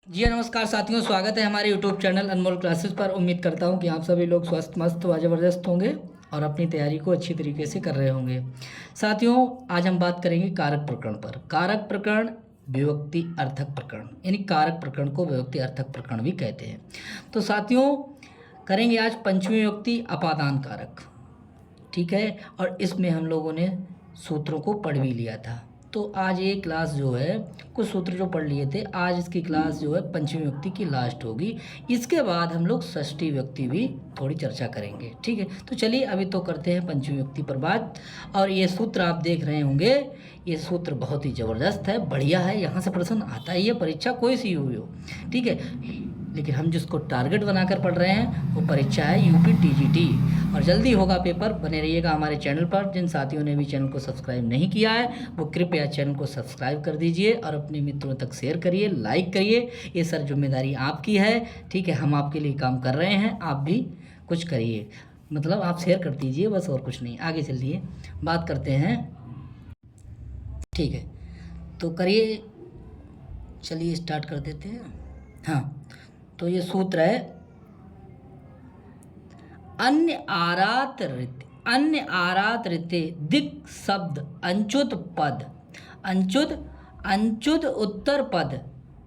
जी नमस्कार साथियों, स्वागत है हमारे YouTube चैनल अनमोल क्लासेस पर। उम्मीद करता हूं कि आप सभी लोग स्वस्थ मस्त व ज़बरदस्त होंगे और अपनी तैयारी को अच्छी तरीके से कर रहे होंगे। साथियों, आज हम बात करेंगे कारक प्रकरण पर। कारक प्रकरण विभक्ति अर्थक प्रकरण, यानी कारक प्रकरण को विभक्ति अर्थक प्रकरण भी कहते हैं। तो साथियों, करेंगे आज पंचमी विभक्ति अपादान कारक, ठीक है। और इसमें हम लोगों ने सूत्रों को पढ़ भी लिया था। तो आज ये क्लास जो है, कुछ सूत्र जो पढ़ लिए थे, आज इसकी क्लास जो है पंचमी विभक्ति की लास्ट होगी। इसके बाद हम लोग षष्ठी विभक्ति भी थोड़ी चर्चा करेंगे, ठीक है। तो चलिए अभी तो करते हैं पंचमी विभक्ति पर बात। और ये सूत्र आप देख रहे होंगे, ये सूत्र बहुत ही ज़बरदस्त है, बढ़िया है। यहाँ से प्रश्न आता ही है, परीक्षा कोई सी हुई हो, ठीक है। लेकिन हम जिसको टारगेट बनाकर पढ़ रहे हैं वो परीक्षा है यूपी टीजीटी, और जल्दी होगा पेपर। बने रहिएगा हमारे चैनल पर। जिन साथियों ने भी चैनल को सब्सक्राइब नहीं किया है वो कृपया चैनल को सब्सक्राइब कर दीजिए और अपने मित्रों तक शेयर करिए, लाइक करिए। ये सर जिम्मेदारी आपकी है, ठीक है। हम आपके लिए काम कर रहे हैं, आप भी कुछ करिए, मतलब आप शेयर कर दीजिए बस, और कुछ नहीं। आगे चलिए बात करते हैं, ठीक है। तो करिए, चलिए स्टार्ट कर देते हैं। हाँ, तो ये सूत्र है अन्य आरात रीते दिक् शब्द अंचुत पद अंचुत उत्तर पद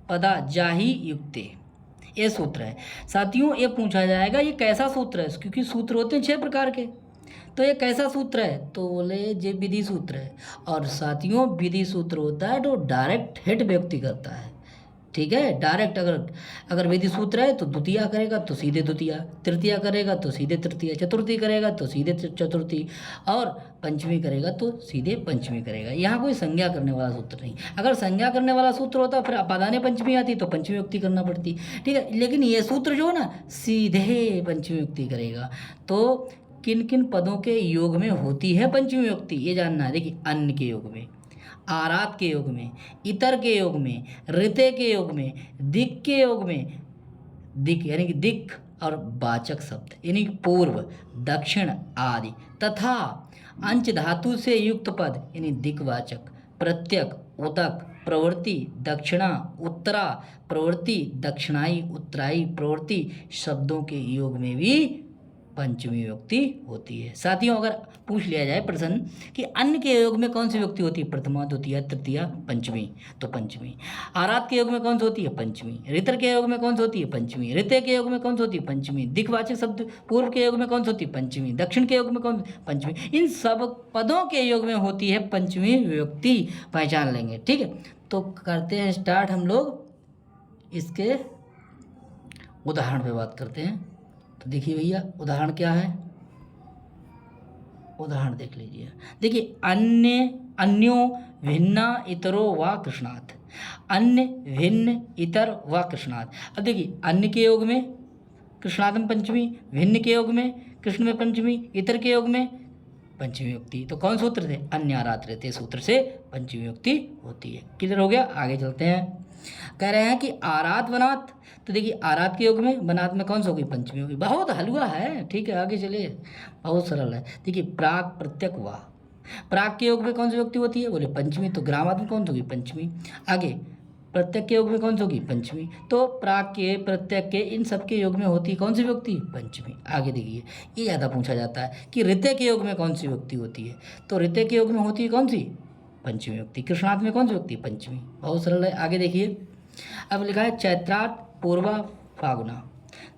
पदा जाहि युक्ते। ये सूत्र है साथियों। ये पूछा जाएगा ये कैसा सूत्र है, क्योंकि सूत्र होते हैं 6 प्रकार के। तो ये कैसा सूत्र है, तो बोले ये विधि सूत्र है। और साथियों, विधि सूत्र होता है तो डायरेक्ट हिट व्यक्ति करता है, ठीक है। डायरेक्ट अगर विधि सूत्र है तो द्वितीया करेगा तो सीधे द्वितीया, तृतीया करेगा तो सीधे तृतीया, चतुर्थी करेगा तो सीधे चतुर्थी, और पंचमी करेगा तो सीधे पंचमी करेगा। यहाँ कोई संज्ञा करने वाला सूत्र नहीं। अगर संज्ञा करने वाला सूत्र होता फिर अपादाने पंचमी आती तो पंचमी युक्ति करना पड़ती, ठीक है। लेकिन ये सूत्र जो है ना, सीधे पंचमी युक्ति करेगा। तो किन किन पदों के योग में होती है पंचमी युक्ति, ये जानना है। देखिए, अन्न के योग में, आरात के योग में, इतर के योग में, ऋते के योग में, दिक् के योग में। दिक् यानी कि दिक् और वाचक शब्द यानी पूर्व, दक्षिण आदि, तथा अंच धातु से युक्त पद यानी दिक्वाचक, प्रत्यक, उदक, प्रवृत्ति, दक्षिणा, उत्तरा, प्रवृत्ति, दक्षिणाई, उत्तराई, प्रवृत्ति शब्दों के योग में भी पंचमी विभक्ति होती है। साथियों, अगर पूछ लिया जाए प्रश्न कि अन्न के योग में कौन सी विभक्ति होती है, प्रथमा, द्वितीया, तृतीया, पंचमी, तो पंचमी। आरात के योग में कौन सी होती है, पंचमी। ऋतर के योग में कौन सी होती है, पंचमी। ऋते के योग में कौन सी होती है, पंचमी। दिक्वाचक शब्द पूर्व के योग में कौन सी होती है, पंचमी। दक्षिण के योग में कौन, पंचमी। इन सब पदों के योग में होती है पंचमी विभक्ति, पहचान लेंगे, ठीक है। तो करते हैं स्टार्ट हम लोग। इसके उदाहरण पे बात करते हैं। तो देखिए भैया, उदाहरण क्या है, उदाहरण देख लीजिए। देखिए, अन्यो भिन्ना इतरो व कृष्णात्, अन्य भिन्न इतर व कृष्णात्। अब देखिए, अन्य के योग में कृष्णात् में पंचमी, भिन्न के योग में कृष्ण में पंचमी, इतर के योग में पंचमी विभक्ति। तो कौन सूत्र थे, अन्य आरात रहते सूत्र से पंचमी विभक्ति होती है। क्लियर हो गया। आगे चलते हैं। कह रहे हैं कि आरात बनात, तो देखिए आरात के योग में, बनात में कौन सा होगी, पंचमी होगी। बहुत हलवा है, ठीक है। आगे चलिए, बहुत सरल है। देखिए, प्राक, प्रत्यक, वाह। प्राक के योग में कौन सी विभक्ति होती है, बोले पंचमी, तो ग्रामात में कौन सी होगी, पंचमी। आगे प्रत्यक के योग में कौन सी होगी, पंचमी। तो प्राक के, प्रत्यक के, इन सब के योग में होती है कौन सी विभक्ति, पंचमी। आगे देखिए, ये ज़्यादा पूछा जाता है कि ऋते के योग में कौन सी विभक्ति होती है, तो ऋते के योग में होती है कौन सी, पंचमी विभक्ति। कृष्णार्थ में कौन सी विभक्ति, पंचमी। बहुत सरल है। आगे देखिए, अब लिखा है चैत्राट, पूर्वा, फागुना।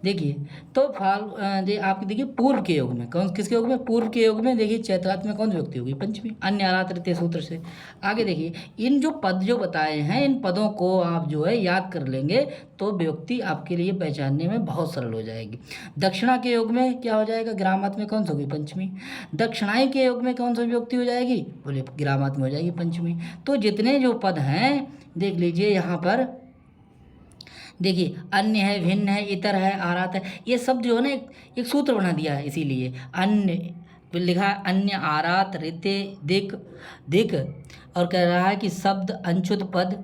देखिए, तो आपके देखिए पूर्व के योग में कौन, किसके योग में, पूर्व के योग में। देखिए, चैत्रात में कौन सी विभक्ति होगी, पंचमी। अन्य आरात रीते सूत्र से। आगे देखिए, इन जो पद जो बताए हैं, इन पदों को आप जो है याद कर लेंगे तो विभक्ति आपके लिए पहचानने में बहुत सरल हो जाएगी। दक्षिणा के योग में क्या हो जाएगा, ग्रामात में कौन सी होगी, पंचमी। दक्षिणाई के योग में कौन सी विभक्ति हो जाएगी, बोले ग्रामात में हो जाएगी पंचमी। तो जितने जो पद हैं देख लीजिए यहाँ पर। देखिए, अन्य है, भिन्न है, इतर है, आरात है, ये सब जो है ना एक सूत्र बना दिया है। इसीलिए अन्य लिखा है, अन्य, आरात, ऋते, दिक, और कह रहा है कि शब्द, अंशुत पद,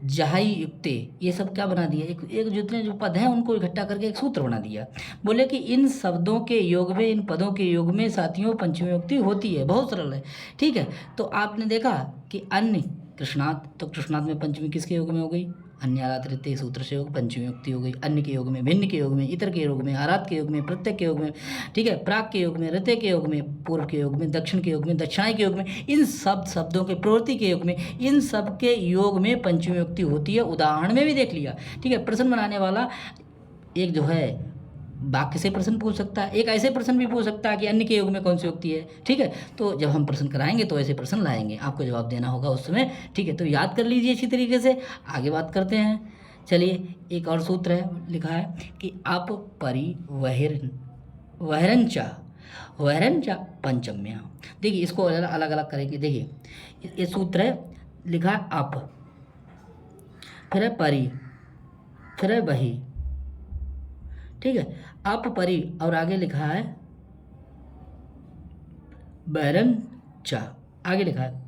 जहाई युक्ते, ये सब क्या बना दिया, एक जितने जो पद हैं उनको इकट्ठा करके एक सूत्र बना दिया। बोले कि इन शब्दों के योग में, इन पदों के योग में साथियों पंचमी युक्ति होती है। बहुत सरल है, ठीक है। तो आपने देखा कि अन्य कृष्णात, तो कृष्णात में पंचमी किसके योग में हो गई, अन्य आरात तृतीय सूत्र से योग पंचमी युक्ति हो गई। अन्य के योग में, भिन्न के योग में, इतर के योग में, आरात के योग में, प्रत्यय के योग में, ठीक है, प्राक के योग में, रत्य के योग में, पूर्व के योग में, दक्षिण के योग में, दक्षिणाय के योग में, इन सब शब्दों के प्रवृत्ति के योग में, इन सब के योग में पंचमी युक्ति होती है। उदाहरण में भी देख लिया, ठीक है। प्रश्न बनाने वाला एक जो है वाक्य से प्रश्न पूछ सकता है, एक ऐसे प्रश्न भी पूछ सकता है कि अन्य के योग में कौन सी युक्ति है, ठीक है। तो जब हम प्रश्न कराएंगे तो ऐसे प्रश्न लाएंगे, आपको जवाब देना होगा उस समय, ठीक है। तो याद कर लीजिए अच्छी तरीके से, आगे बात करते हैं। चलिए, एक और सूत्र है, लिखा है कि आप वहरंचा पंचम्या। देखिए इसको अलग अलग करेंगे। देखिए ये सूत्र है, लिखा है आप, फिर है परी, फिर है वही, ठीक है। आप परी और आगे लिखा है बैरन चा, आगे लिखा है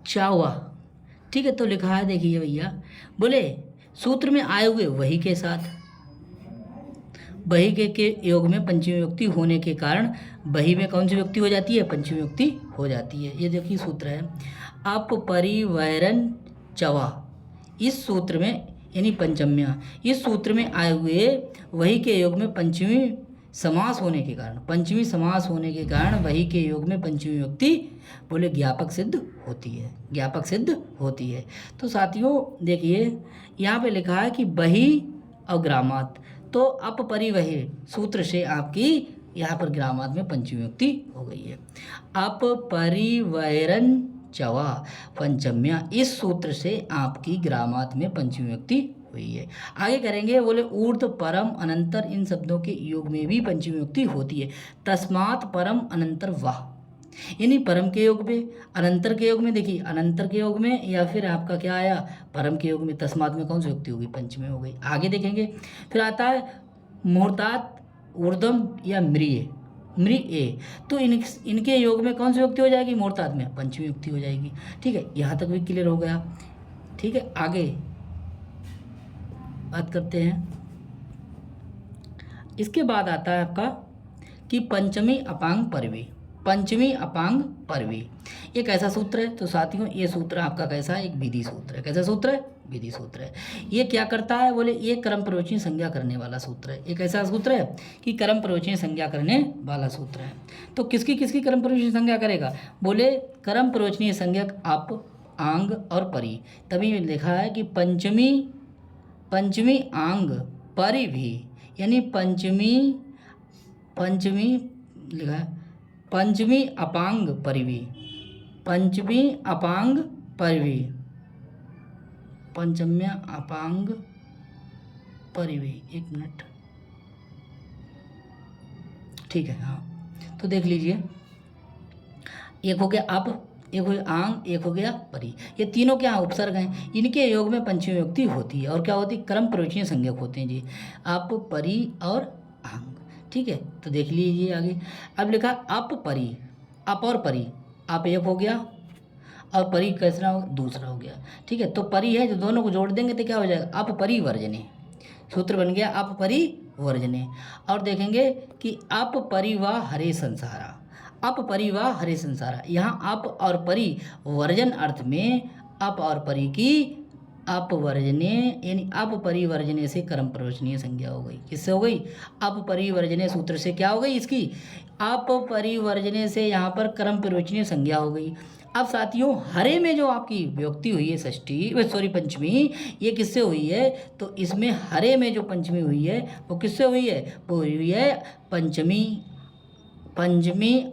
चावा, ठीक है। तो लिखा है, देखिए भैया, बोले सूत्र में आए हुए वही के साथ वही के योग में पंचमी युक्ति होने के कारण वही में कौन सी युक्ति हो जाती है, पंचमी युक्ति हो जाती है। ये देखिए सूत्र है, आप परिवैरन चवा, इस सूत्र में यानी पंचम्या, इस सूत्र में आए हुए वही के योग में पंचमी समास होने के कारण, पंचमी समास होने के कारण वही के योग में पंचमी युक्ति बोले ज्ञापक सिद्ध होती है, ज्ञापक सिद्ध होती है। तो साथियों देखिए यहाँ पे लिखा है कि वही और ग्रामात, तो अप परिवही सूत्र से आपकी यहाँ पर ग्रामात में पंचमी युक्ति हो गई है। अप परिवैरन चवा पंचम्या, इस सूत्र से आपकी ग्रामात में पंचमी युक्ति हुई है। आगे करेंगे, बोले ऊर्ध परम अनंतर इन शब्दों के योग में भी पंचमी युक्ति होती है। तस्मात् परम अनंतर वाह, यानी परम के योग में, अनंतर के योग में, देखिए अनंतर के योग में या फिर आपका क्या आया परम के योग में, तस्मात् में कौन सी युक्ति होगी, पंचमी हो गई। आगे देखेंगे, फिर आता है मुहूर्तात ऊर्धम या म्रिय, मृए, तो इनके योग में कौन सी युक्ति हो जाएगी, मुहूर्तात में पंचमी युक्ति हो जाएगी, ठीक है। यहाँ तक भी क्लियर हो गया, ठीक है। आगे बात करते हैं, इसके बाद आता है आपका कि पंचमी अपांग परवी, पंचमी अपांग परवी, ये कैसा सूत्र है। तो साथियों ये सूत्र आपका कैसा है, एक विधि सूत्र है। कैसा सूत्र है, विधि सूत्र है। ये क्या करता है, बोले ये क्रम प्रयोजनीय संज्ञा करने वाला सूत्र है। एक ऐसा सूत्र है कि क्रम प्रयोजनीय संज्ञा करने वाला सूत्र है। तो किसकी किसकी क्रम प्रयोजनीय संज्ञा करेगा, बोले क्रम प्रयोजनीय संज्ञक आप, आंग और परी। तभी लिखा है कि पंचमी आंग परी भी, यानी पंचमी लिखा है पंचमी अपांग परिवी, पंचमी अपांग परिवी, पंचम्या अपांग परिवी, एक मिनट, ठीक है। हाँ तो देख लीजिए, एक हो गया अप, एक हो गया आंग, एक हो गया परी, ये तीनों क्या उपसर्ग हैं, इनके योग में पंचमी युक्ति होती है। और क्या होती है, क्रम प्रयोजनीय संज्ञक होते हैं जी, आप, परी और आंग, ठीक है। तो देख लीजिए आगे, अब लिखा अप परी, अप और परी, आप एक हो गया और परी कैसा हो, दूसरा हो गया, ठीक है। तो परी है जो दोनों को जोड़ देंगे तो क्या हो जाएगा, अप परी वर्जने, सूत्र बन गया अप परी वर्जने। और देखेंगे कि अप परी व हरे संसारा, अप परी व हरे संसारा, यहाँ अप और परी वर्जन अर्थ में अप और परी की अपवर्जने, यानी अप परिवर्जने से कर्म प्रयोजनीय संज्ञा हो गई। किससे हो गई, अप परिवर्जने सूत्र से क्या हो गई, इसकी अप परिवर्जने से यहाँ पर कर्म प्रयोजनीय संज्ञा हो गई। अब साथियों हरे में जो आपकी विभक्ति हुई है पंचमी, ये किससे हुई है, तो इसमें हरे में जो पंचमी हुई है वो किससे हुई है, वो हुई है पंचमी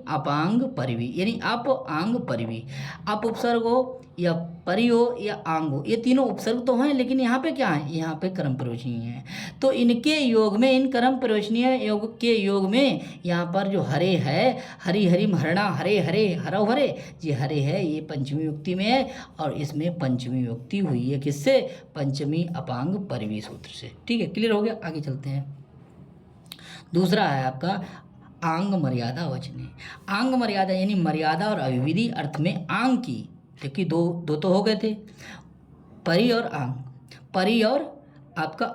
अपांग परिवी, यानी अप आंग परिवी। अप उपसर्ग हो या परि हो या आंग हो, ये तीनों उपसर्ग तो हैं, लेकिन यहाँ पे क्या है, यहाँ पे कर्म प्रयोजनीय है। तो इनके योग में, इन कर्म प्रयोजनीय योग के योग में यहाँ पर जो हरे है, हरी हरी हरणा, हरे हरे हरो हरे, ये हरे है, ये पंचमी युक्ति में है और इसमें पंचमी युक्ति हुई है किससे, पंचमी अपांग परिवी सूत्र से। ठीक है, क्लियर हो गया। आगे चलते हैं। दूसरा है आपका आंग मर्यादा वचने। आंग मर्यादा यानी मर्यादा और अविविधि अर्थ में आंग की, क्योंकि दो तो हो गए थे, परी और आंग, परी और आपका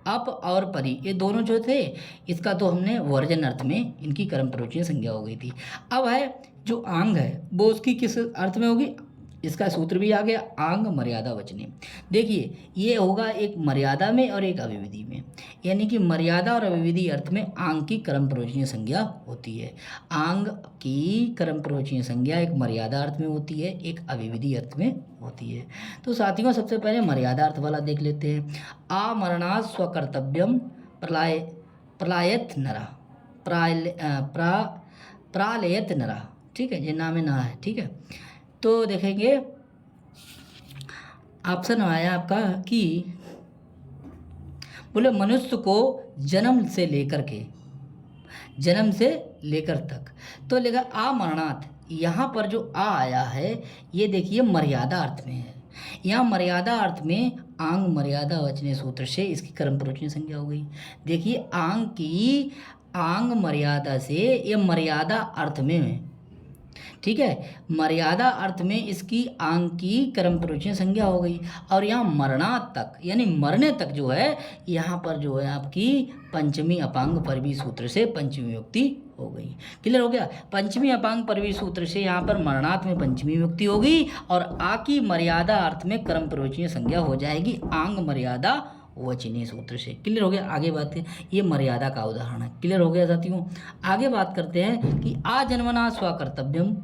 अप और परी, ये दोनों जो थे इसका तो हमने वर्जन अर्थ में इनकी कर्म प्रयोजनीय संज्ञा हो गई थी। अब है जो आंग है वो उसकी किस अर्थ में होगी, इसका सूत्र भी आ गया, आंग मर्यादा वचने। देखिए ये होगा एक मर्यादा में और एक अविविधि में, यानी कि मर्यादा और अविविधि अर्थ में आंग की कर्म प्रयोजनीय संज्ञा होती है। आंग की कर्म प्रयोजनीय संज्ञा एक मर्यादा अर्थ में होती है, एक अविविधि अर्थ में होती है। तो साथियों सबसे पहले मर्यादा अर्थ वाला देख लेते हैं। आमरणात् स्वकर्तव्यम प्रलायत नरा, प्रालयत नरा, ठीक है, ये नाम है ना है, ठीक है। तो देखेंगे ऑप्शन आया आपका कि बोले मनुष्य को जन्म से लेकर तक, तो लेगा आमरणात्, यहाँ पर जो आ आया है ये देखिए मर्यादा अर्थ में है। यहाँ मर्यादा अर्थ में आंग मर्यादा वचने सूत्र से इसकी कर्म प्रयोजनीय संज्ञा हो गई। देखिए आंग मर्यादा से ये मर्यादा अर्थ में है, ठीक है, मर्यादा अर्थ में इसकी आंग की कर्म प्रयोजनीय संज्ञा हो गई। और यहाँ मरणात् तक यानी मरने तक जो है, यहाँ पर जो है आपकी पंचमी अपांग परवी सूत्र से पंचमी विभक्ति हो गई। क्लियर हो गया। पंचमी अपांग परवी सूत्र से यहाँ पर मरणात् में पंचमी विभक्ति होगी और आ की मर्यादा अर्थ में कर्म प्रयोजनीय संज्ञा हो जाएगी आंग मर्यादा वचनीय सूत्र से। क्लियर हो गया। आगे बात है, ये मर्यादा का उदाहरण है। क्लियर हो गया साथियों। आगे बात करते हैं कि आ जन्मना स्वकर्तव्यम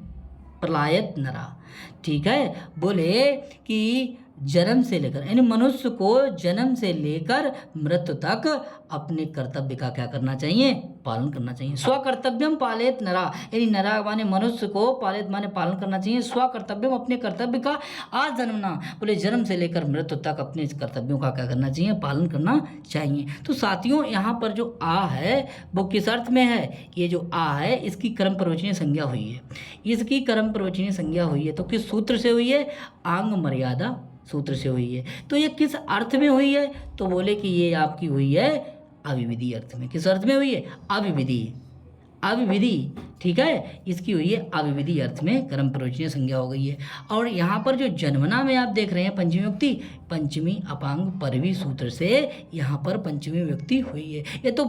प्रलायत नरा, ठीक है, बोले कि जन्म से लेकर यानी मनुष्य को जन्म से लेकर मृत्यु तक अपने कर्तव्य का क्या करना चाहिए, पालन करना चाहिए। स्वकर्तव्यम पालित नरा, यानी नरा माने मनुष्य को, पालित माने पालन करना चाहिए। स्वकर्तव्यम अपने कर्तव्य का, आ जन्मना बोले जन्म से लेकर मृत्यु तक अपने कर्तव्यों का क्या करना चाहिए, पालन करना चाहिए। तो साथियों यहाँ पर जो आ है वो किस अर्थ में है, ये जो आ है इसकी कर्म प्रयोजनीय संज्ञा हुई है। इसकी कर्म प्रयोजनीय संज्ञा हुई है तो किस सूत्र से हुई है, आंग मर्यादा सूत्र से हुई है। तो ये किस अर्थ में हुई है, तो बोले कि ये आपकी हुई है अविविधि अर्थ में। किस अर्थ में हुई है, अविविधि, ठीक है, इसकी हुई है अविविधि अर्थ में कर्म प्रयोजनीय संज्ञा हो गई है। और यहाँ पर जो जन्मना में आप देख रहे हैं पंचमी विभक्ति, पंचमी अपांग परवी सूत्र से यहाँ पर पंचमी विभक्ति हुई है। ये तो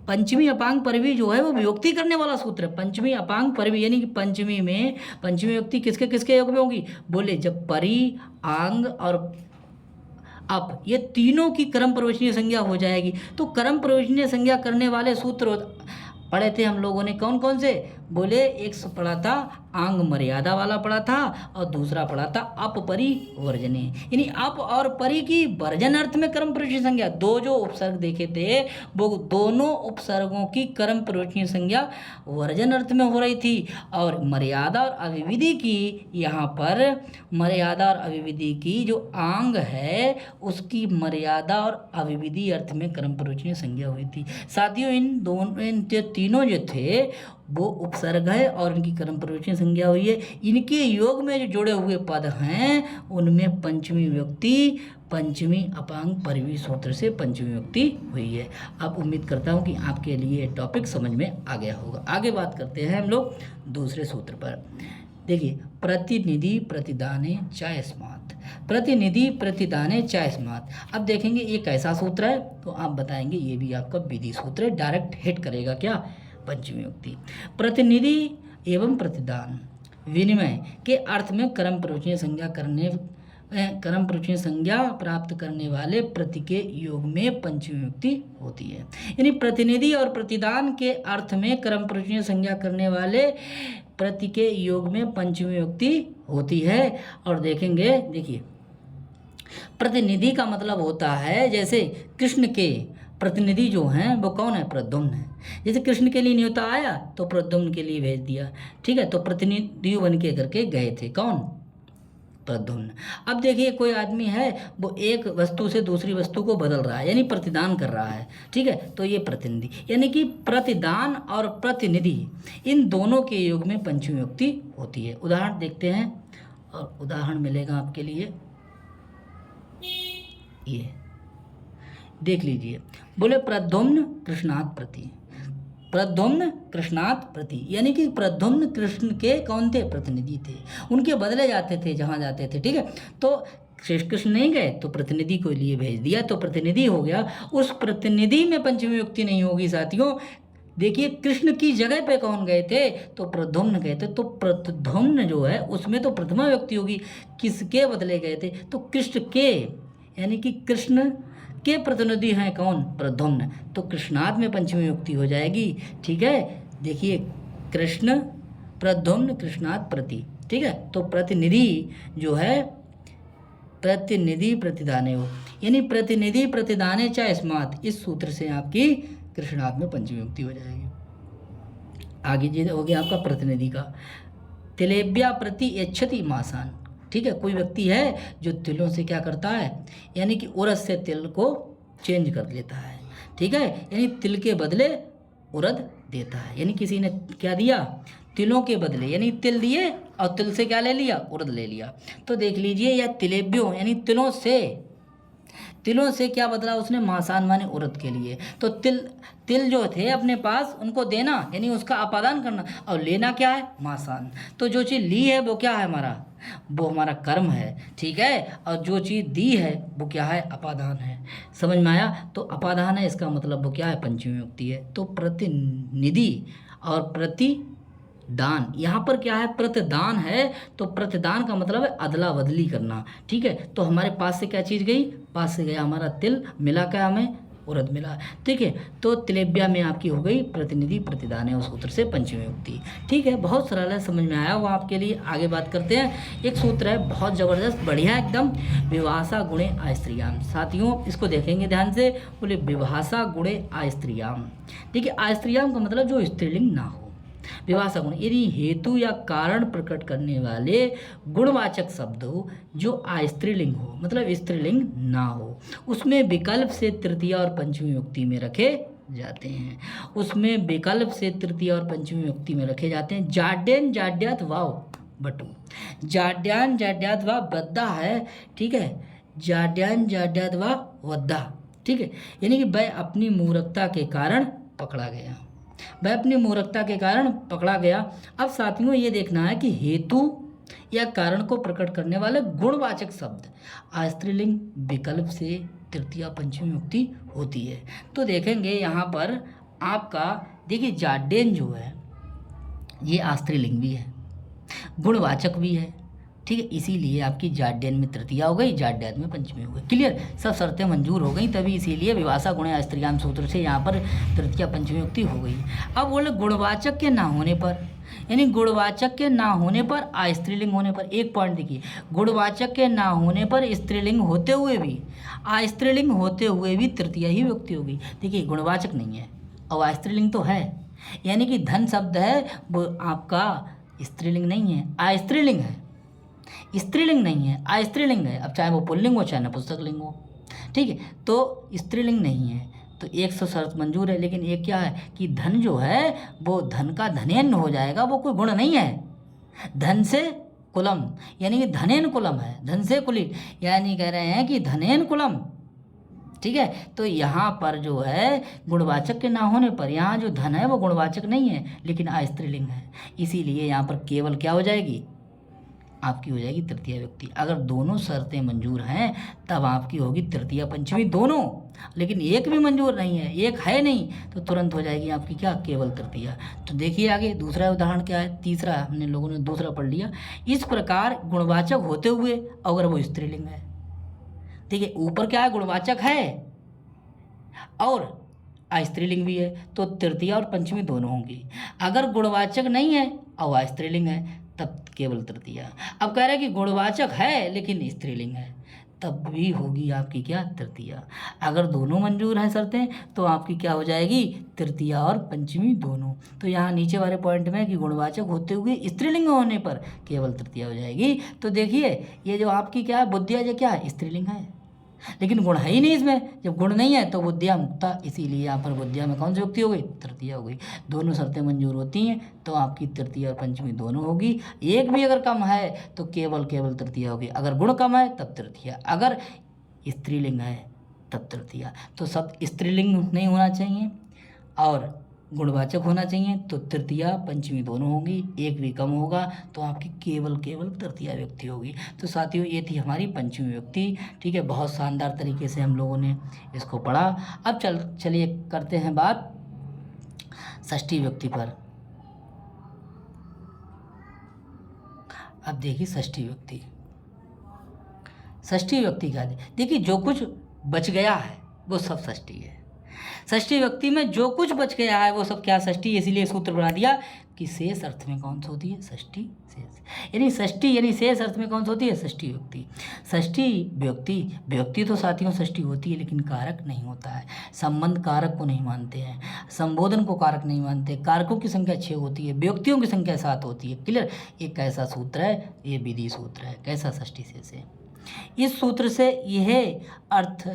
पंचमी अपांग परवी जो है वो विभक्ति करने वाला सूत्र है। पंचमी अपांग परवी यानी कि पंचमी में पंचमी विभक्ति किसके किसके योग में होगी, बोले जब परी, आंग और अप ये तीनों की कर्म प्रयोजनीय संज्ञा हो जाएगी। तो कर्म प्रयोजनीय संज्ञा करने वाले सूत्र पढ़े थे हम लोगों ने, कौन कौन से, बोले एक पढ़ा था आंग मर्यादा वाला पढ़ा था और दूसरा पढ़ा था अप परि वर्जने, यानी अप और परि की वर्जन अर्थ में कर्म प्रयोजनीय संज्ञा। दो जो उपसर्ग देखे थे वो दोनों उपसर्गों की कर्म प्रयोजनीय संज्ञा वर्जन अर्थ में हो रही थी। और मर्यादा और अविविधि की यहाँ पर मर्यादा और अविविधि की जो आंग है उसकी मर्यादा और अविविधि अर्थ में कर्म प्रयोजनीय संज्ञा हुई थी। साथियों इन तीनों जो थे वो उपसर्ग है और इनकी कर्म प्रयोजनीय संज्ञा हुई है। इनके योग में जो जुड़े हुए पद हैं उनमें पंचमी विभक्ति पंचमी अपांग परवी सूत्र से पंचमी विभक्ति हुई है। अब उम्मीद करता हूँ कि आपके लिए टॉपिक समझ में आ गया होगा। आगे बात करते हैं हम लोग दूसरे सूत्र पर। देखिए प्रतिनिधि प्रतिदाने चायस्मात्, प्रतिनिधि प्रतिदाने चायस्मात्। अब देखेंगे ये कैसा सूत्र है, तो आप बताएंगे ये भी आपका विधि सूत्र है, डायरेक्ट हिट करेगा क्या, पंचमी विभक्ति। प्रतिनिधि एवं प्रतिदान विनिमय के अर्थ में कर्म प्रयोजनीय संज्ञा प्राप्त करने वाले प्रति के योग में पंचमी विभक्ति होती है। यानी प्रतिनिधि और प्रतिदान के अर्थ में कर्म प्रयोजनीय संज्ञा करने वाले प्रति के योग में पंचमी विभक्ति होती है। और देखेंगे, देखिए प्रतिनिधि का मतलब होता है जैसे कृष्ण के प्रतिनिधि जो हैं वो कौन है, प्रद्युम्न है। जैसे कृष्ण के लिए न्योता आया तो प्रद्युम्न के लिए भेज दिया, ठीक है, तो प्रतिनिधि बन के करके गए थे, कौन, प्रद्युम्न। अब देखिए कोई आदमी है वो एक वस्तु से दूसरी वस्तु को बदल रहा है यानी प्रतिदान कर रहा है, ठीक है, तो ये प्रतिनिधि, यानी कि प्रतिदान और प्रतिनिधि इन दोनों के योग में पंचमी विभक्ति होती है। उदाहरण देखते हैं और उदाहरण मिलेगा आपके लिए, ये देख लीजिए। बोले प्रद्युम्न कृष्णात् प्रति, प्रद्युम्न कृष्णात् प्रति, यानी कि प्रद्युम्न कृष्ण के कौन थे, प्रतिनिधि थे, उनके बदले जाते थे जहाँ जाते थे, ठीक है। तो श्री कृष्ण नहीं गए तो प्रतिनिधि को लिए भेज दिया तो प्रतिनिधि हो गया। उस प्रतिनिधि में पंचमी विभक्ति नहीं होगी साथियों, देखिए कृष्ण की जगह पे कौन गए थे, तो प्रद्युम्न गए थे। तो प्रद्युम्न जो है उसमें तो प्रथमा व्यक्ति होगी, किसके बदले गए थे, तो कृष्ण के, यानी कि कृष्ण के प्रतिनिधि हैं कौन, प्रद्युम्न। तो कृष्णाद में पंचमी व्यक्ति हो जाएगी। ठीक है, देखिए कृष्ण प्रद्युम्न कृष्णाद प्रति। ठीक है, तो प्रतिनिधि जो है प्रतिनिधि प्रतिदाने हो, यानी प्रतिनिधि प्रतिदाने चा स्मात, इस सूत्र से आपकी कृष्णाद में पंचमी व्यक्ति हो जाएगी। आगे ये हो गया आपका प्रतिनिधि का। तिलेब्या प्रति यच्छति मासान। ठीक है, कोई व्यक्ति है जो तिलों से क्या करता है, यानी कि उरद से तिल को चेंज कर लेता है। ठीक है, यानी तिल के बदले उरद देता है, यानी किसी ने क्या दिया, तिलों के बदले, यानी तिल दिए और तिल से क्या ले लिया, उरद ले लिया। तो देख लीजिए, या तिलेब्यो यानी तिलों से क्या बदला उसने, मासान माने उरद के लिए। तो तिल जो थे अपने पास उनको देना, यानी उसका अपादान करना, और लेना क्या है, मासान। तो जो चीज़ ली है वो क्या है हमारा, वो हमारा कर्म है। ठीक है, और जो चीज़ दी है वो क्या है, अपादान है। समझ में आया, तो अपादान है, इसका मतलब वो क्या है, पंचमी व्यक्ति है। तो प्रतिनिधि और प्रतिदान, यहाँ पर क्या है, प्रतिदान है, तो प्रतिदान का मतलब है अदला बदली करना। ठीक है, तो हमारे पास से क्या चीज़ गई, पास से गया हमारा तिल, मिला क्या हमें, उरद मिला। ठीक है, तो तिलेब्या में आपकी हो गई प्रतिनिधि प्रतिदान है, उस सूत्र से पंचमी व्यक्ति। ठीक है, बहुत सरल है, समझ में आया वो आपके लिए। आगे बात करते हैं, एक सूत्र है बहुत ज़बरदस्त, बढ़िया एकदम, विभाषा गुणे आस्त्रियाम। साथियों इसको देखेंगे ध्यान से, बोले विभाषा गुणे आस्त्रियाम। देखिए आस्त्रियाम का मतलब जो स्त्रीलिंग ना हो, विभाषा गुण, यदि हेतु या कारण प्रकट करने वाले गुणवाचक शब्द हो जो स्त्रीलिंग हो, मतलब स्त्रीलिंग ना हो, उसमें विकल्प से तृतीया और पंचमी व्यक्ति में रखे जाते हैं। उसमें विकल्प से तृतीया और पंचमी व्यक्ति में रखे जाते हैं। जाड्यन जाड्यात वाव बटू, जाड्यान जाड्यात वाव बद्दा है। ठीक है, जाड्यान जाड्यात वाव वद्दा। ठीक है, यानी कि वह अपनी मूर्खता के कारण पकड़ा गया, वह अपनी मूर्खता के कारण पकड़ा गया। अब साथियों ये देखना है कि हेतु या कारण को प्रकट करने वाले गुणवाचक शब्द स्त्रीलिंग विकल्प से तृतीया पंचमी व्यक्ति होती है। तो देखेंगे यहाँ पर आपका, देखिए जाड्यन जो है ये स्त्रीलिंग भी है, गुणवाचक भी है। ठीक है, इसीलिए आपकी जाड्यन में तृतीया हो गई, जाड्यात में पंचमी हो गई। क्लियर, सब शर्तें मंजूर हो गई, तभी इसीलिए विभाषा गुणे स्त्रीयाम सूत्र से यहाँ पर तृतीया पंचमी व्यक्ति हो गई। अब बोले गुणवाचक के ना होने पर, यानी गुणवाचक के ना होने पर स्त्रीलिंग होने पर, एक पॉइंट देखिए, गुणवाचक के ना होने पर स्त्रीलिंग होते हुए भी, स्त्रीलिंग होते हुए भी तृतीया ही व्यक्ति होगी। देखिए गुणवाचक नहीं है और स्त्रीलिंग तो है, यानी कि धन शब्द है वो आपका स्त्रीलिंग नहीं है, स्त्रीलिंग है, स्त्रीलिंग नहीं है, स्त्रीलिंग है। अब चाहे वो पुल्लिंग हो चाहे नपुंसक लिंग हो। ठीक है, तो स्त्रीलिंग नहीं है, तो 100 शर्त मंजूर है। लेकिन एक क्या है कि धन जो है वो धन का धनेन हो जाएगा, वो कोई गुण नहीं है। धन से कुलम, यानी कि धनेन कुलम है, धन से कुलित, यानी कह रहे हैं कि धनेन कुलम। ठीक है, तो यहाँ पर जो है गुणवाचक के ना होने पर, यहाँ जो धन है वो गुणवाचक नहीं है लेकिन स्त्रीलिंग है, इसीलिए यहाँ पर केवल क्या हो जाएगी, आपकी हो जाएगी तृतीया व्यक्ति। अगर दोनों शर्तें मंजूर हैं तब आपकी होगी तृतीया पंचमी दोनों, लेकिन एक भी मंजूर नहीं है, एक है नहीं, तो तुरंत हो जाएगी आपकी क्या, केवल तृतीया। तो देखिए आगे दूसरा उदाहरण क्या है, तीसरा हमने लोगों ने दूसरा पढ़ लिया। इस प्रकार गुणवाचक होते हुए अगर वो स्त्रीलिंग है, देखिए ऊपर क्या है, गुणवाचक है और स्त्रीलिंग भी है, तो तृतीया और पंचमी दोनों होंगी। अगर गुणवाचक नहीं है और स्त्रीलिंग है तब केवल तृतीया। अब कह रहे हैं कि गुणवाचक है लेकिन स्त्रीलिंग है, तब भी होगी आपकी क्या, तृतीया। अगर दोनों मंजूर हैं शर्तें तो आपकी क्या हो जाएगी, तृतीया और पंचमी दोनों। तो यहाँ नीचे वाले पॉइंट में कि गुणवाचक होते हुए स्त्रीलिंग होने पर केवल तृतीया हो जाएगी। तो देखिए ये जो आपकी क्या है, बुद्धिया जो क्या है, स्त्रीलिंग है, लेकिन गुण है ही नहीं इसमें। जब गुण नहीं है तो बुद्धिया मुक्ता, इसीलिए यहाँ पर बुद्धिया में कौन सी व्यक्ति हो गई, तृतीया हो गई। दोनों शर्तें मंजूर होती हैं तो आपकी तृतीया और पंचमी दोनों होगी। एक भी अगर कम है तो केवल तृतीया होगी। अगर गुण कम है तब तृतीया, अगर स्त्रीलिंग है तब तृतीया। तो सब स्त्रीलिंग नहीं होना चाहिए और गुणवाचक होना चाहिए, तो तृतीया पंचमी दोनों होगी। एक भी कम होगा तो आपकी केवल तृतीया व्यक्ति होगी। तो साथियों ये थी हमारी पंचमी व्यक्ति। ठीक है, बहुत शानदार तरीके से हम लोगों ने इसको पढ़ा। अब चलिए करते हैं बात षष्ठी व्यक्ति पर। अब देखिए षष्ठी व्यक्ति, षष्ठी व्यक्ति क्या है? देखिए जो कुछ बच गया है वो सब षष्ठी है। षष्ठी व्यक्ति में जो कुछ बच गया है वो सब क्या षष्ठी, इसीलिए सूत्र बना दिया कि शेष अर्थ में कौन सी होती है? षष्ठी शेष, यानी षष्ठी यानी शेष अर्थ में कौन सी होती है? षष्ठी व्यक्ति। षष्ठी व्यक्ति, व्यक्ति तो साथियों षष्ठी होती है लेकिन कारक नहीं होता है। संबंध कारक को नहीं मानते हैं, संबोधन को कारक नहीं मानते, कारकों की संख्या 6 होती है, व्यक्तियों की संख्या 7 होती है। क्लियर? ये कैसा सूत्र है? ये विधि सूत्र है। कैसा? षष्ठी शेष है। इस सूत्र से यह अर्थ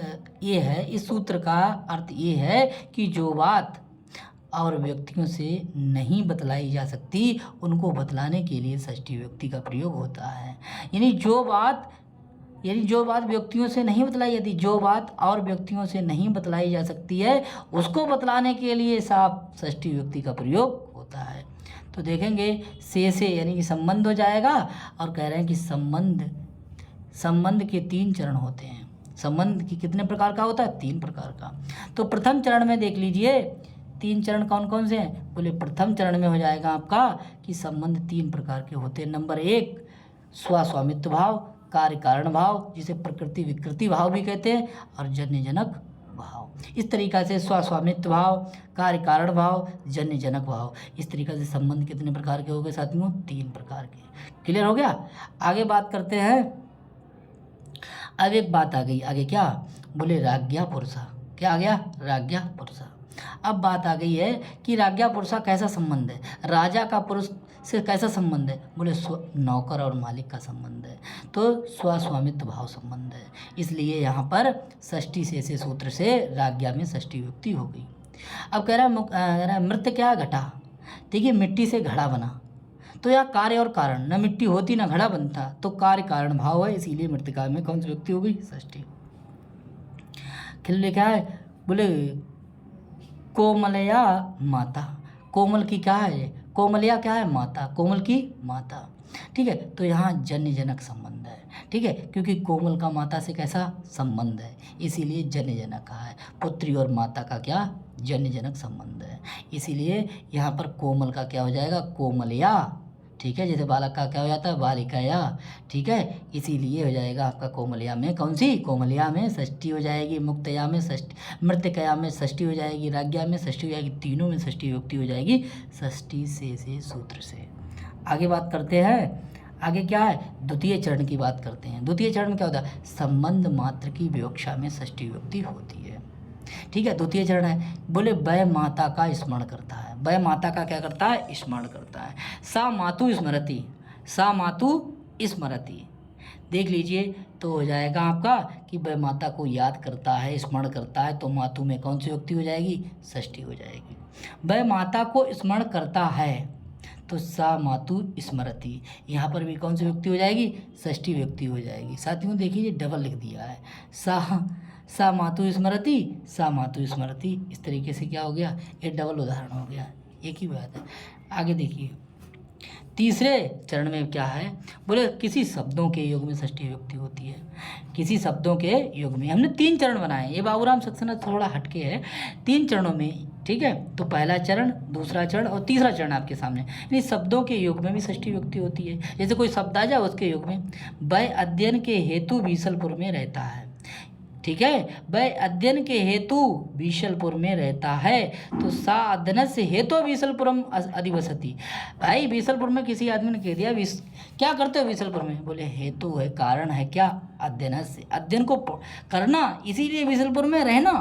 ये है, इस सूत्र का अर्थ ये है कि जो बात और व्यक्तियों से नहीं बतलाई जा सकती उनको बतलाने के लिए षष्ठी व्यक्ति का प्रयोग होता है। यानी जो बात व्यक्तियों से नहीं बतलाई जाती, जो बात और व्यक्तियों से नहीं बतलाई जा सकती है उसको बतलाने के लिए साफ षष्ठी व्यक्ति का प्रयोग होता है। तो देखेंगे से यानी कि संबंध हो जाएगा, और कह रहे हैं कि संबंध के 3 चरण होते हैं। संबंध की कितने प्रकार का होता है? 3 प्रकार का। तो प्रथम चरण में देख लीजिए 3 चरण कौन कौन से हैं? बोले प्रथम चरण में हो जाएगा आपका कि संबंध 3 प्रकार के होते हैं। नंबर 1 स्वस्वामित्व भाव, कार्य कारण भाव जिसे प्रकृति विकृति भाव भी कहते हैं, और जन्य जनक भाव। इस तरीक़ा से स्वस्वामित्व भाव, कार्य कारण भाव, जन्य जनक भाव, इस तरीक़ा से संबंध कितने प्रकार के हो गए साथियों? 3 प्रकार के। क्लियर हो गया? आगे बात करते हैं। अब एक बात आ गई, आगे क्या? बोले राज्ञा पुरुषा। क्या आ गया? राज्ञा पुरुषा। अब बात आ गई है कि राज्ञा पुरुषा कैसा संबंध है, राजा का पुरुष से कैसा संबंध है? बोले नौकर और मालिक का संबंध है, तो स्वस्वामित्व भाव संबंध है। इसलिए यहाँ पर षष्ठी से सूत्र से राज्ञा में षष्ठी व्यक्ति हो गई। अब कह रहा है मृत क्या? घटा। देखिए मिट्टी से घड़ा बना, तो यह कार्य और कारण, न मिट्टी होती न घड़ा बनता, तो कार्य कारण भाव है, इसीलिए मृतिका में कौन सी व्यक्ति हो गई? षष्ठी। खिल्ले क्या है? बोले कोमलया माता। कोमल की क्या है? कोमलया क्या है? माता। कोमल की माता। ठीक है, तो यहाँ जन्य जनक संबंध है। ठीक है, क्योंकि कोमल का माता से कैसा संबंध है, इसीलिए जन्य जनक कहा है। पुत्री और माता का क्या? जन्य जनक संबंध है। इसीलिए यहाँ पर कोमल का क्या हो जाएगा? कोमलया। ठीक है, जैसे बालक का क्या हो जाता है? बालिकाया। ठीक है, इसीलिए हो जाएगा आपका कोमलया में कौन सी? कोमलया में षष्ठी हो जाएगी, मुक्तया में षष्ठी, मृतकया में षष्ठी हो जाएगी, राज्ञा में षष्ठी हो जाएगी, तीनों में षष्ठी व्यक्ति हो जाएगी षष्ठी से सूत्र से। आगे बात करते हैं। आगे क्या है? द्वितीय चरण की बात करते हैं। द्वितीय चरण में क्या होता है? संबंध मात्र की विवक्षा में षष्ठी व्यक्ति होती है। ठीक है, द्वितीय चरण है। बोले वह माता का स्मरण करता है। वह माता का क्या करता है? स्मरण करता है। सा मातु स्मरति, सा मातु स्मरति। देख लीजिए तो हो जाएगा आपका कि वह माता को याद करता है, स्मरण करता है, तो मातु में कौन सी व्यक्ति हो जाएगी? षष्ठी हो जाएगी। वह माता को स्मरण करता है, तो सा मातु स्मरति, यहाँ पर भी कौन सी व्यक्ति हो जाएगी? षष्ठी व्यक्ति हो जाएगी। साथियों देखिए डबल लिख दिया है, सा मातु स्मरति, सा मातु स्मरति। इस तरीके से क्या हो गया? ये डबल उदाहरण हो गया, एक ही बात है। आगे देखिए तीसरे चरण में क्या है? बोले किसी शब्दों के योग में षष्ठी व्यक्ति होती है। किसी शब्दों के योग में हमने 3 चरण बनाए। ये बाबूराम सक्सेना थोड़ा हटके है, 3 चरणों में। ठीक है, तो पहला चरण, दूसरा चरण और तीसरा चरण आपके सामने। यानी शब्दों के योग में भी षष्ठी व्यक्ति होती है। जैसे कोई शब्द आ जाए उसके योग में, वह अध्ययन के हेतु बीसलपुर में रहता है। ठीक है, वह अध्ययन के हेतु बीसलपुर में रहता है, तो सा अध्ययन से हेतु बीसलपुरम अधिवसति। भाई बीसलपुर में किसी आदमी ने कह दिया क्या करते हो बीसलपुर में? बोले हेतु है, कारण है क्या? अध्ययन से, अध्ययन को करना, इसीलिए बीसलपुर में रहना।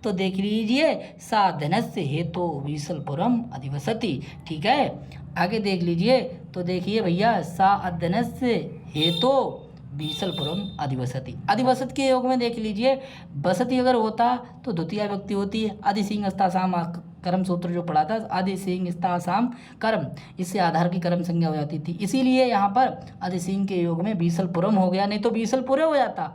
तो देख लीजिए सा अध्ययन से हेतु बीसलपुरम अधिवसति। ठीक है, आगे देख लीजिए तो देखिए भैया सा अध्ययन से हेतु बीसलपुरम अधिवसति। अधिवसत के योग में देख लीजिए बसति अगर होता तो द्वितीय व्यक्ति होती है। आदि सिंह अस्तासाम कर्म सूत्र जो पढ़ा था, आदि सिंह अस्तासाम कर्म, इससे आधार की कर्म संज्ञा हो जाती थी। इसीलिए यहाँ पर आदि सिंह के योग में बीसलपुरम हो गया, नहीं तो बीसलपुरे हो जाता।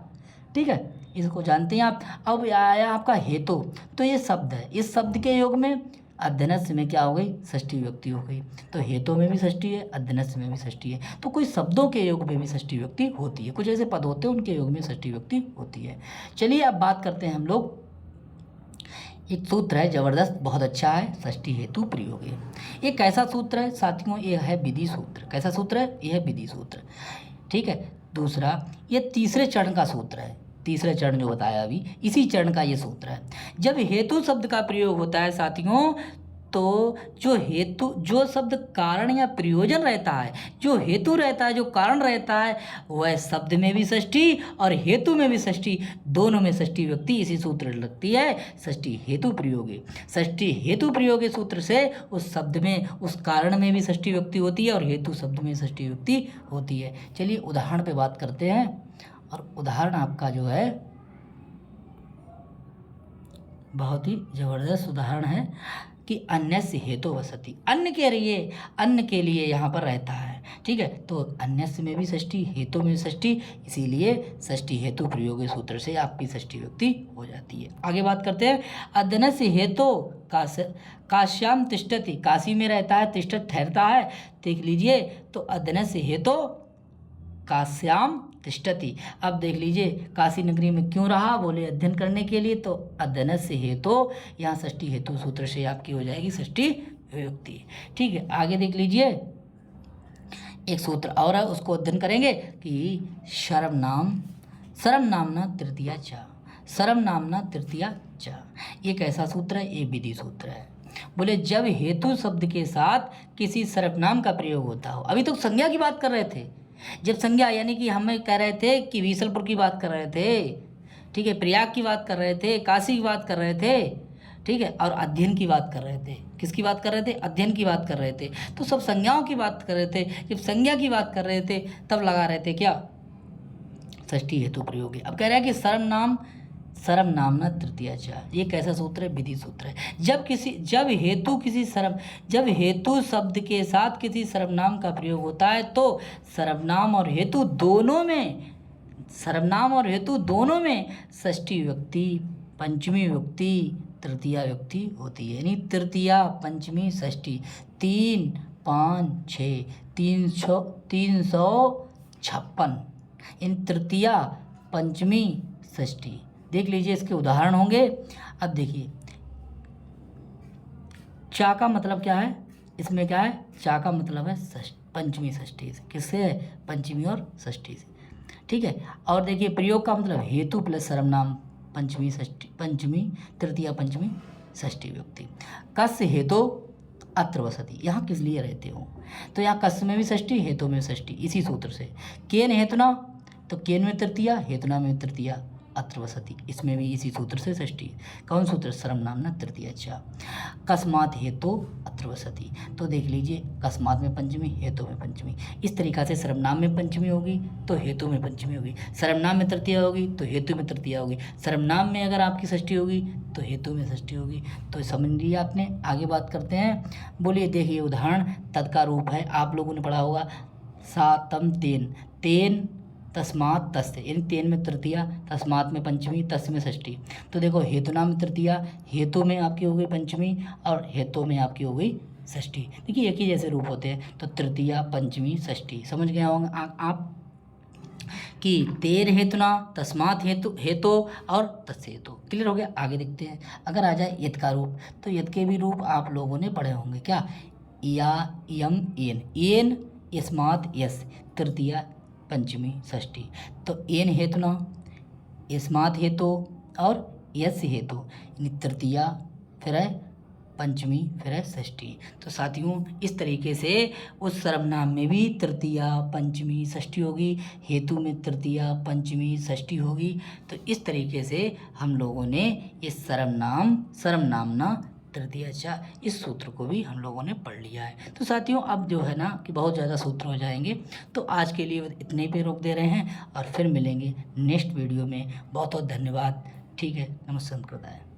ठीक है, इसको जानते हैं आप। अब आया आपका हेतु, तो ये शब्द है, इस शब्द के योग में अध्ययनस्य में क्या हो गई? षष्ठी व्यक्ति हो गई। तो हेतु में भी षष्ठी है, अध्ययनस्य में भी षष्ठी है। तो कोई शब्दों के योग में भी षष्ठी व्यक्ति होती है, कुछ ऐसे पद होते हैं उनके योग में षष्ठी व्यक्ति होती है। चलिए अब बात करते हैं हम लोग एक सूत्र है जबरदस्त, बहुत अच्छा है, षष्ठी हेतु प्रयोग है। ये कैसा सूत्र है साथियों? ये है विधि सूत्र। कैसा सूत्र है? ये है विधि सूत्र। ठीक है। दूसरा, ये तीसरे चरण का सूत्र है। तीसरे चरण जो बताया अभी, इसी चरण का ये सूत्र है। जब हेतु शब्द का प्रयोग होता है साथियों, तो जो शब्द कारण या प्रयोजन रहता है, जो हेतु रहता है, जो कारण रहता है, वह शब्द में भी षष्ठी और हेतु में भी षष्ठी, दोनों में षष्ठी विभक्ति इसी सूत्र लगती है, षष्ठी हेतु प्रयोगे। षष्ठी हेतु प्रयोगे सूत्र से उस शब्द में, उस कारण में भी षष्ठी विभक्ति होती है और हेतु शब्द में षष्ठी विभक्ति होती है। चलिए उदाहरण पे बात करते हैं, और उदाहरण आपका जो है बहुत ही जबरदस्त उदाहरण है कि अन्य से हेतु वसति, अन्न के लिए यहाँ पर रहता है। ठीक है, तो अन्य में भी षष्ठी, हेतु में षष्ठी, इसीलिए षष्ठी हेतु प्रयोग सूत्र से आपकी षष्ठी विभक्ति हो जाती है। आगे बात करते हैं। अदन से हेतु काश्याम तिष्ठति, काशी में रहता है, तिष्ठत ठहरता है। देख लीजिए, तो अदन से हेतु काश्याम तिष्ठति। अब देख लीजिए काशी नगरी में क्यों रहा? बोले अध्ययन करने के लिए, तो अध्ययन से हेतु, यहाँ षष्ठी हेतु सूत्र से आपकी हो जाएगी षष्ठी विभक्ति। ठीक है, आगे देख लीजिए, एक सूत्र और है, उसको अध्ययन करेंगे कि शर्म नामना तृतीया च, शर्म नामना तृतीया च। ये कैसा सूत्र है? ये विधि सूत्र है। बोले जब हेतु शब्द के साथ किसी सर्वनाम का प्रयोग होता हो। अभी तो संज्ञा की बात कर रहे थे, जब संज्ञा यानी कि हमें कह रहे थे कि बीसलपुर की बात कर रहे थे, ठीक है, प्रयाग की बात कर रहे थे, काशी की बात कर रहे थे, ठीक है, और अध्ययन की बात कर रहे थे। किसकी बात कर रहे थे? अध्ययन की बात कर रहे थे। तो सब संज्ञाओं की बात कर रहे थे। जब संज्ञा की बात कर रहे थे तब लगा रहे थे क्या? षष्ठी हेतु प्रयोग। अब कह रहा है कि सर्व नामना तृतीया च। ये कैसा सूत्र है? विधि सूत्र है। जब हेतु शब्द के साथ किसी सर्वनाम का प्रयोग होता है तो सर्वनाम और हेतु दोनों में षष्ठी विभक्ति, पंचमी विभक्ति, तृतीया विभक्ति होती है। यानी तृतीया, पंचमी, षष्ठी, 3, 5, 6, 356, इन तृतीया, पंचमी, षष्ठी। देख लीजिए इसके उदाहरण होंगे। अब देखिए, चा का मतलब क्या है? इसमें क्या है? चा का मतलब है पंचमी षष्ठी से। किससे है? पंचमी और षष्ठी से। ठीक है, और देखिए प्रयोग का मतलब हेतु प्लस सर्वनाम, पंचमी षष्ठी, पंचमी, तृतीया, पंचमी, षष्ठी विभक्ति। कस हेतु अत्र वसति, यहाँ किस लिए रहते हो? तो यहाँ कस में भी षष्ठी, हेतु में षष्ठी, इसी सूत्र से। केन हेतुना, तो केन में तृतीया, हेतुना में तृतीया, अत्र वसति, इसमें भी इसी सूत्र से षष्ठी। कौन सूत्र? सर्वनामना तृतीया च। कस्मात हेतु अत्र वसति, तो देख लीजिए कस्मात में पंचमी, हेतु में पंचमी। इस तरीक़ा से सर्वनाम में पंचमी होगी तो हेतु में पंचमी होगी, सर्वनाम में तृतीया होगी तो हेतु में तृतीया होगी, सर्वनाम में अगर आपकी षष्ठी होगी तो हेतु में षष्ठी होगी। तो समझ लिया आपने। आगे बात करते हैं। बोलिए, देखिए उदाहरण तद का रूप है, आप लोगों ने पढ़ा होगा। सातम तेन तस्मात तस्य, यानी तेन में तृतीया, तस्मात में पंचमी, तस्य में षष्ठी। तो देखो हेतुना में तृतीया, हेतु में आपकी हो गई पंचमी और हेतु में आपकी हो गई षष्ठी। देखिए एक ही जैसे रूप होते हैं, तो तृतीया, पंचमी, षष्ठी। समझ गए होंगे आप कि तेन हेतुना, तस्मात हेतु और तस्य हेतु। क्लियर हो गया? आगे देखते हैं। अगर आ जाए यद का रूप, तो यद के भी रूप आप लोगों ने पढ़े होंगे। क्या? या, यम, एन, यस्मात, यस, तृतीया, पंचमी, षष्ठी। तो एन हेतुना, यस्मात हेतु और यस हेतु, यानी तृतीया, फिर है पंचमी, फिर है षष्ठी। तो साथियों इस तरीके से उस सर्वनाम में भी तृतीया, पंचमी, षष्ठी होगी, हेतु में तृतीया, पंचमी, षष्ठी होगी। तो इस तरीके से हम लोगों ने इस सर्वनामना तृतीया च, इस सूत्र को भी हम लोगों ने पढ़ लिया है। तो साथियों अब जो है ना कि बहुत ज़्यादा सूत्र हो जाएंगे, तो आज के लिए इतने पे रोक दे रहे हैं और फिर मिलेंगे नेक्स्ट वीडियो में। बहुत बहुत धन्यवाद। ठीक है, नमस्कार।